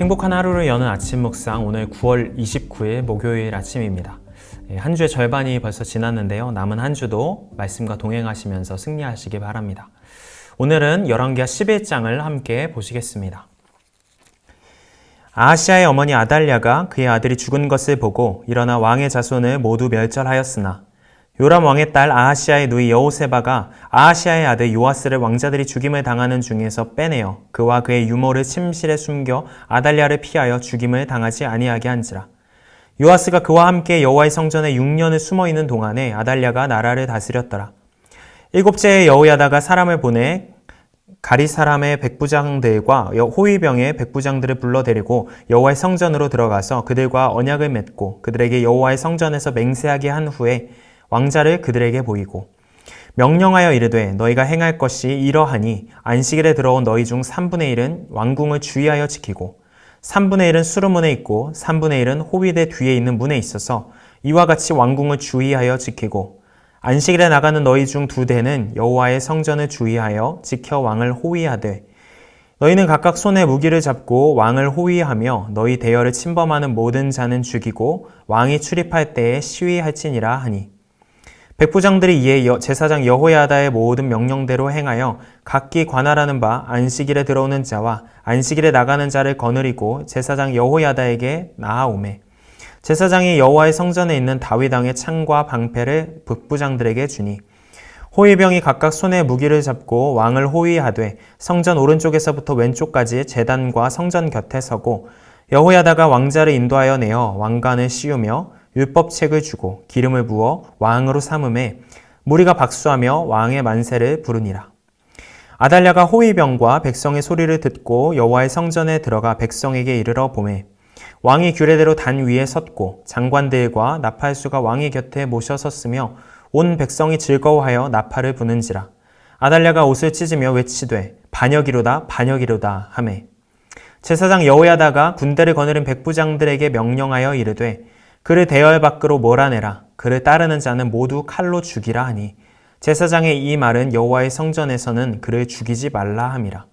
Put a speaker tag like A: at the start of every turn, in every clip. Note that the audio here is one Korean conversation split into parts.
A: 행복한 하루를 여는 아침 묵상, 오늘 9월 29일 목요일 아침입니다. 한 주의 절반이 벌써 지났는데요. 남은 한 주도 말씀과 동행하시면서 승리하시기 바랍니다. 오늘은 열왕기하 11장을 함께 보시겠습니다. 아하시아의 어머니 아달랴가 그의 아들이 죽은 것을 보고 일어나 왕의 자손을 모두 멸절하였으나 요람 왕의 딸 아하시아의 누이 여호세바가 아하시아의 아들 요아스를 왕자들이 죽임을 당하는 중에서 빼내어 그와 그의 유모를 침실에 숨겨 아달랴를 피하여 죽임을 당하지 아니하게 한지라. 요아스가 그와 함께 여호와의 성전에 6년을 숨어있는 동안에 아달랴가 나라를 다스렸더라. 일곱째에 여호야다가 사람을 보내 가리 사람의 백부장들과 호위병의 백부장들을 불러데리고 여호와의 성전으로 들어가서 그들과 언약을 맺고 그들에게 여호와의 성전에서 맹세하게 한 후에 왕자를 그들에게 보이고 명령하여 이르되 너희가 행할 것이 이러하니 안식일에 들어온 너희 중 3분의 1은 왕궁을 주의하여 지키고 3분의 1은 수르문에 있고 3분의 1은 호위대 뒤에 있는 문에 있어서 이와 같이 왕궁을 주의하여 지키고 안식일에 나가는 너희 중 2대는 여호와의 성전을 주의하여 지켜 왕을 호위하되 너희는 각각 손에 무기를 잡고 왕을 호위하며 너희 대열을 침범하는 모든 자는 죽이고 왕이 출입할 때에 시위할지니라 하니 백부장들이 이에 제사장 여호야다의 모든 명령대로 행하여 각기 관할하는 바 안식일에 들어오는 자와 안식일에 나가는 자를 거느리고 제사장 여호야다에게 나아오매 제사장이 여호와의 성전에 있는 다윗왕의 창과 방패를 백부장들에게 주니 호위병이 각각 손에 무기를 잡고 왕을 호위하되 성전 오른쪽에서부터 왼쪽까지 제단과 성전 곁에 서고 여호야다가 왕자를 인도하여 내어 왕관을 씌우며 율법책을 주고 기름을 부어 왕으로 삼음에 무리가 박수하며 왕의 만세를 부르니라. 아달랴가 호위병과 백성의 소리를 듣고 여호와의 성전에 들어가 백성에게 이르러 보매 왕이 규례대로 단 위에 섰고 장관들과 나팔수가 왕의 곁에 모셔 섰으며 온 백성이 즐거워하여 나팔을 부는지라. 아달랴가 옷을 찢으며 외치되 반역이로다 반역이로다 하매 제사장 여호야다가 군대를 거느린 백부장들에게 명령하여 이르되 그를 대열 밖으로 몰아내라. 그를 따르는 자는 모두 칼로 죽이라 하니 제사장의 이 말은 여호와의 성전에서는 그를 죽이지 말라 함이라.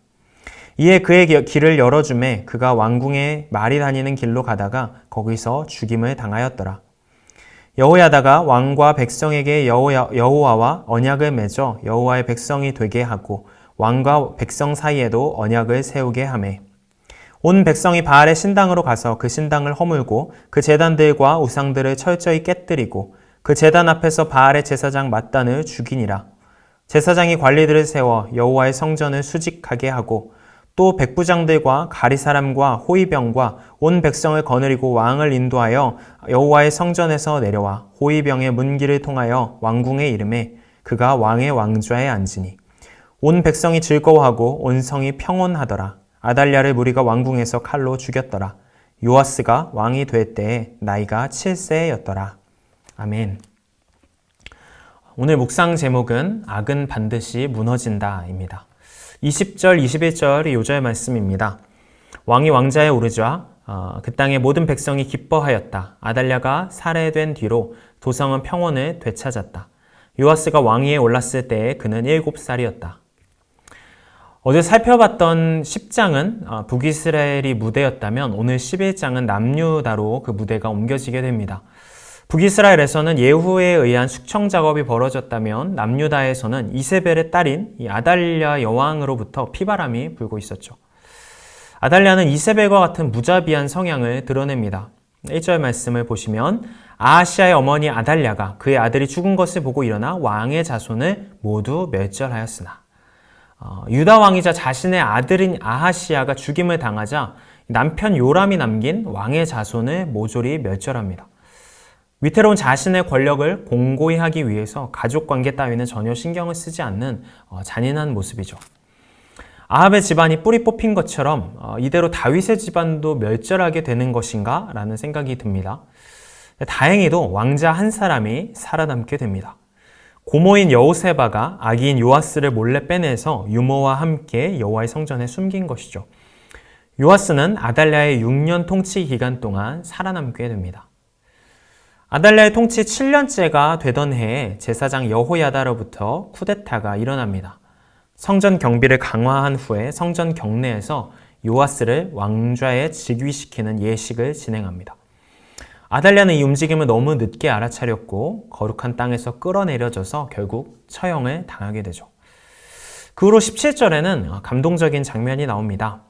A: 이에 그의 길을 열어주매 그가 왕궁에 말이 다니는 길로 가다가 거기서 죽임을 당하였더라. 여호야다가 왕과 백성에게 여호와와 언약을 맺어 여호와의 백성이 되게 하고 왕과 백성 사이에도 언약을 세우게 하매 온 백성이 바알의 신당으로 가서 그 신당을 허물고 그 제단들과 우상들을 철저히 깨뜨리고 그 제단 앞에서 바알의 제사장 mat단을 죽이니라. 제사장이 관리들을 세워 여호와의 성전을 수직하게 하고 또 백부장들과 가리 사람과 호위병과 온 백성을 거느리고 왕을 인도하여 여호와의 성전에서 내려와 호위병의 문길을 통하여 왕궁에 이르매 그가 왕의 왕좌에 앉으니 온 백성이 즐거워하고 온 성이 평온하더라. 아달랴를 무리가 왕궁에서 칼로 죽였더라. 요아스가 왕이 될 때에 나이가 7세였더라. 아멘. 오늘 묵상 제목은 악은 반드시 무너진다입니다. 20절, 21절이 요절 말씀입니다. 왕이 왕자에 오르자 그 땅의 모든 백성이 기뻐하였다. 아달랴가 살해된 뒤로 도성은 평온을 되찾았다. 요아스가 왕위에 올랐을 때에 그는 7살이었다. 어제 살펴봤던 10장은 북이스라엘이 무대였다면 오늘 11장은 남유다로 그 무대가 옮겨지게 됩니다. 북이스라엘에서는 예후에 의한 숙청 작업이 벌어졌다면 남유다에서는 이세벨의 딸인 이 아달랴 여왕으로부터 피바람이 불고 있었죠. 아달랴는 이세벨과 같은 무자비한 성향을 드러냅니다. 1절 말씀을 보시면 아하시아의 어머니 아달랴가 그의 아들이 죽은 것을 보고 일어나 왕의 자손을 모두 멸절하였으나 유다 왕이자 자신의 아들인 아하시아가 죽임을 당하자 남편 요람이 남긴 왕의 자손을 모조리 멸절합니다. 위태로운 자신의 권력을 공고히 하기 위해서 가족관계 따위는 전혀 신경을 쓰지 않는 잔인한 모습이죠. 아합의 집안이 뿌리 뽑힌 것처럼 이대로 다윗의 집안도 멸절하게 되는 것인가? 라는 생각이 듭니다. 다행히도 왕자 한 사람이 살아남게 됩니다. 고모인 여호세바가 아기인 요아스를 몰래 빼내서 유모와 함께 여호와의 성전에 숨긴 것이죠. 요아스는 아달랴의 6년 통치 기간 동안 살아남게 됩니다. 아달랴의 통치 7년째가 되던 해에 제사장 여호야다로부터 쿠데타가 일어납니다. 성전 경비를 강화한 후에 성전 경내에서 요아스를 왕좌에 즉위시키는 예식을 진행합니다. 아달랴는 이 움직임을 너무 늦게 알아차렸고 거룩한 땅에서 끌어내려져서 결국 처형을 당하게 되죠. 그 후로 17절에는 감동적인 장면이 나옵니다.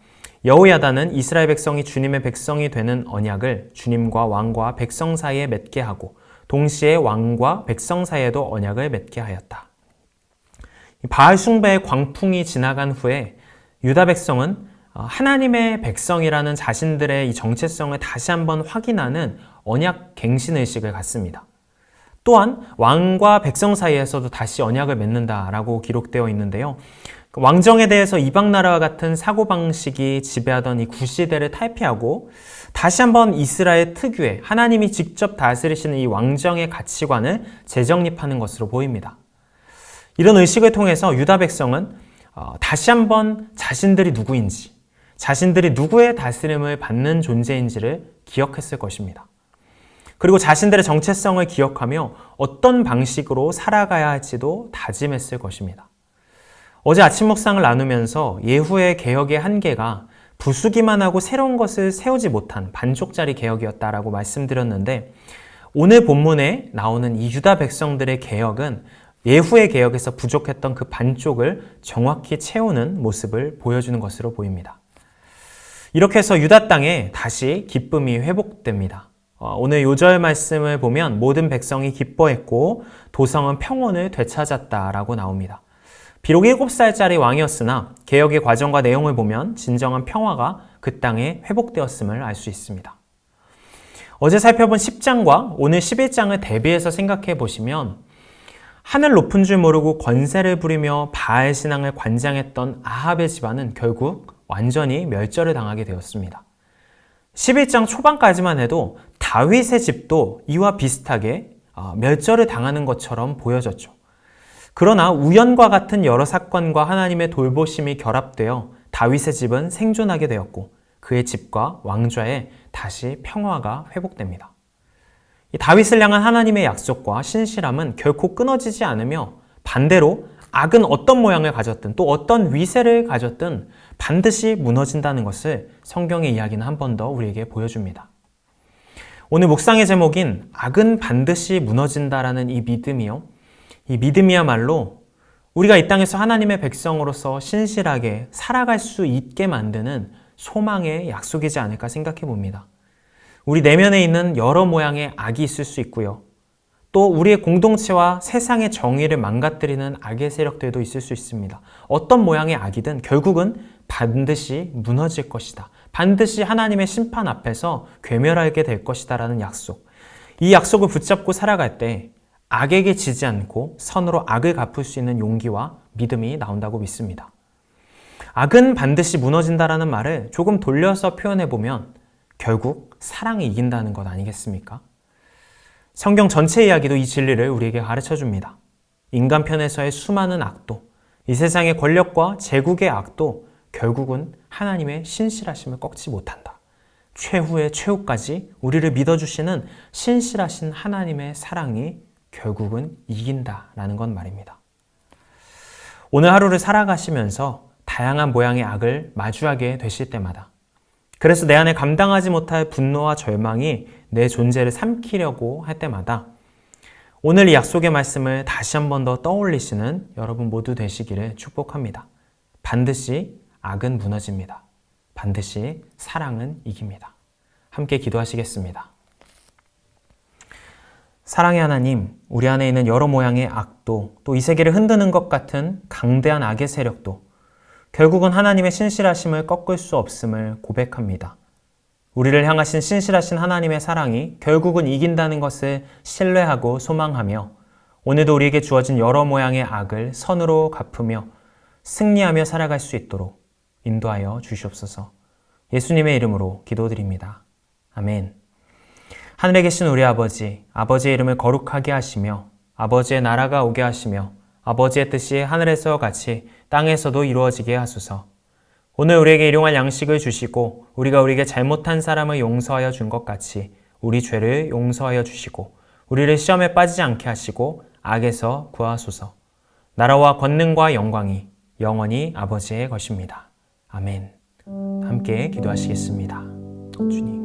A: 여호야다는 이스라엘 백성이 주님의 백성이 되는 언약을 주님과 왕과 백성 사이에 맺게 하고 동시에 왕과 백성 사이에도 언약을 맺게 하였다. 바알 숭배의 광풍이 지나간 후에 유다 백성은 하나님의 백성이라는 자신들의 이 정체성을 다시 한번 확인하는 언약 갱신 의식을 갖습니다. 또한 왕과 백성 사이에서도 다시 언약을 맺는다라고 기록되어 있는데요. 왕정에 대해서 이방 나라와 같은 사고방식이 지배하던 이 구시대를 탈피하고 다시 한번 이스라엘 특유의 하나님이 직접 다스리시는 이 왕정의 가치관을 재정립하는 것으로 보입니다. 이런 의식을 통해서 유다 백성은 다시 한번 자신들이 누구인지, 자신들이 누구의 다스림을 받는 존재인지를 기억했을 것입니다. 그리고 자신들의 정체성을 기억하며 어떤 방식으로 살아가야 할지도 다짐했을 것입니다. 어제 아침 묵상을 나누면서 예후의 개혁의 한계가 부수기만 하고 새로운 것을 세우지 못한 반쪽짜리 개혁이었다라고 말씀드렸는데 오늘 본문에 나오는 이 유다 백성들의 개혁은 예후의 개혁에서 부족했던 그 반쪽을 정확히 채우는 모습을 보여주는 것으로 보입니다. 이렇게 해서 유다 땅에 다시 기쁨이 회복됩니다. 오늘 요절 말씀을 보면 모든 백성이 기뻐했고 도성은 평온을 되찾았다라고 나옵니다. 비록 7살짜리 왕이었으나 개혁의 과정과 내용을 보면 진정한 평화가 그 땅에 회복되었음을 알 수 있습니다. 어제 살펴본 10장과 오늘 11장을 대비해서 생각해 보시면 하늘 높은 줄 모르고 권세를 부리며 바알 신앙을 관장했던 아합의 집안은 결국 완전히 멸절을 당하게 되었습니다. 11장 초반까지만 해도 다윗의 집도 이와 비슷하게 멸절을 당하는 것처럼 보여졌죠. 그러나 우연과 같은 여러 사건과 하나님의 돌보심이 결합되어 다윗의 집은 생존하게 되었고 그의 집과 왕좌에 다시 평화가 회복됩니다. 다윗을 향한 하나님의 약속과 신실함은 결코 끊어지지 않으며 반대로 악은 어떤 모양을 가졌든 또 어떤 위세를 가졌든 반드시 무너진다는 것을 성경의 이야기는 한 번 더 우리에게 보여줍니다. 오늘 묵상의 제목인 악은 반드시 무너진다라는 이 믿음이요. 이 믿음이야말로 우리가 이 땅에서 하나님의 백성으로서 신실하게 살아갈 수 있게 만드는 소망의 약속이지 않을까 생각해 봅니다. 우리 내면에 있는 여러 모양의 악이 있을 수 있고요. 또 우리의 공동체와 세상의 정의를 망가뜨리는 악의 세력들도 있을 수 있습니다. 어떤 모양의 악이든 결국은 반드시 무너질 것이다. 반드시 하나님의 심판 앞에서 괴멸하게 될 것이다 라는 약속. 이 약속을 붙잡고 살아갈 때 악에게 지지 않고 선으로 악을 갚을 수 있는 용기와 믿음이 나온다고 믿습니다. 악은 반드시 무너진다라는 말을 조금 돌려서 표현해 보면 결국 사랑이 이긴다는 것 아니겠습니까? 성경 전체 이야기도 이 진리를 우리에게 가르쳐 줍니다. 인간 편에서의 수많은 악도, 이 세상의 권력과 제국의 악도 결국은 하나님의 신실하심을 꺾지 못한다. 최후의 최후까지 우리를 믿어주시는 신실하신 하나님의 사랑이 결국은 이긴다라는 건 말입니다. 오늘 하루를 살아가시면서 다양한 모양의 악을 마주하게 되실 때마다 그래서 내 안에 감당하지 못할 분노와 절망이 내 존재를 삼키려고 할 때마다 오늘 이 약속의 말씀을 다시 한 번 더 떠올리시는 여러분 모두 되시기를 축복합니다. 반드시 악은 무너집니다. 반드시 사랑은 이깁니다. 함께 기도하시겠습니다. 사랑의 하나님, 우리 안에 있는 여러 모양의 악도 또 이 세계를 흔드는 것 같은 강대한 악의 세력도 결국은 하나님의 신실하심을 꺾을 수 없음을 고백합니다. 우리를 향하신 신실하신 하나님의 사랑이 결국은 이긴다는 것을 신뢰하고 소망하며 오늘도 우리에게 주어진 여러 모양의 악을 선으로 갚으며 승리하며 살아갈 수 있도록 인도하여 주시옵소서. 예수님의 이름으로 기도드립니다. 아멘. 하늘에 계신 우리 아버지, 아버지의 이름을 거룩하게 하시며 아버지의 나라가 오게 하시며 아버지의 뜻이 하늘에서 같이 땅에서도 이루어지게 하소서. 오늘 우리에게 일용할 양식을 주시고 우리가 우리에게 잘못한 사람을 용서하여 준 것 같이 우리 죄를 용서하여 주시고 우리를 시험에 빠지지 않게 하시고 악에서 구하소서. 나라와 권능과 영광이 영원히 아버지의 것입니다. 아멘. 함께 기도하시겠습니다. 주님.